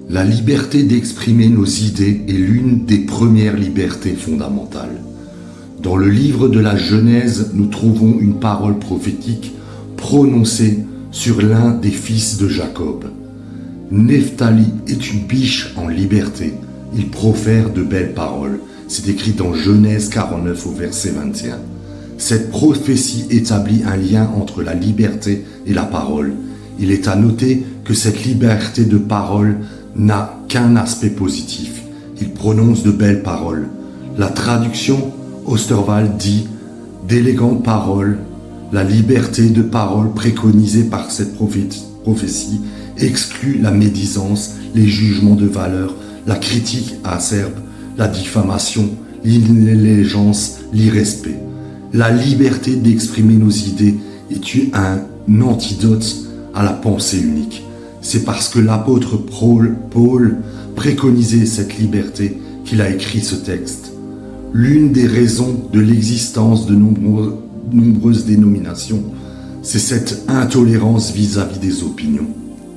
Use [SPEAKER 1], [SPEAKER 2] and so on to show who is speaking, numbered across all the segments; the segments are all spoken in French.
[SPEAKER 1] La liberté d'exprimer nos idées est l'une des premières libertés fondamentales. Dans le livre de la Genèse, nous trouvons une parole prophétique prononcée sur l'un des fils de Jacob. Nephtali est une biche en liberté. Il profère de belles paroles. C'est écrit dans Genèse 49 au verset 21. Cette prophétie établit un lien entre la liberté et la parole. Il est à noter que cette liberté de parole n'a qu'un aspect positif. Il prononce de belles paroles. La traduction Osterwald dit « d'élégantes paroles ». La liberté de parole préconisée par cette prophétie exclut la médisance, les jugements de valeur, la critique acerbe, la diffamation, l'intelligence, l'irrespect. La liberté d'exprimer nos idées est un antidote à la pensée unique. C'est parce que l'apôtre Paul préconisait cette liberté qu'il a écrit ce texte. L'une des raisons de l'existence de nombreuses dénominations, c'est cette intolérance vis-à-vis des opinions.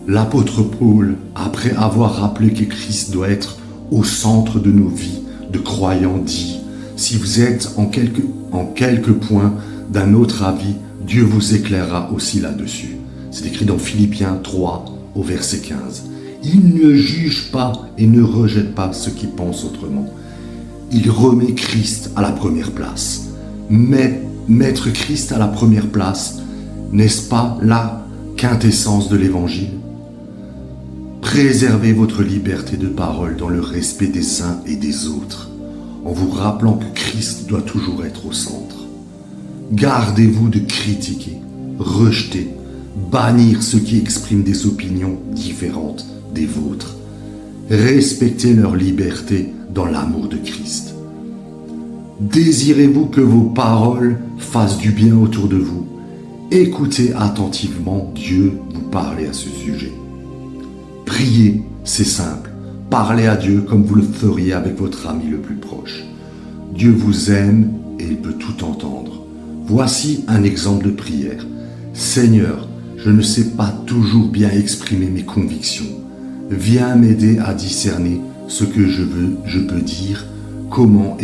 [SPEAKER 1] L'apôtre Paul, après avoir rappelé que Christ doit être au centre de nos vies de croyants, dit « Si vous êtes en quelque point d'un autre avis, Dieu vous éclairera aussi là-dessus. » C'est écrit dans Philippiens 3 au verset 15. Il ne juge pas et ne rejette pas ceux qui pensent autrement. Il remet Christ à la première place. Mais mettre Christ à la première place, n'est-ce pas la quintessence de l'Évangile? Préservez votre liberté de parole dans le respect des uns et des autres, en vous rappelant que Christ doit toujours être au centre. Gardez-vous de critiquer, rejeter, bannir ceux qui expriment des opinions différentes des vôtres. Respectez leur liberté dans l'amour de Christ. Désirez-vous que vos paroles fassent du bien autour de vous? Écoutez attentivement Dieu vous parler à ce sujet. Priez, c'est simple. Parlez à Dieu comme vous le feriez avec votre ami le plus proche. Dieu vous aime et il peut tout entendre. Voici un exemple de prière. Seigneur, je ne sais pas toujours bien exprimer mes convictions. Viens m'aider à discerner ce que je peux dire, comment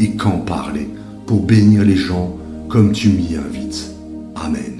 [SPEAKER 1] et quand parler, pour bénir les gens comme tu m'y invites. Amen.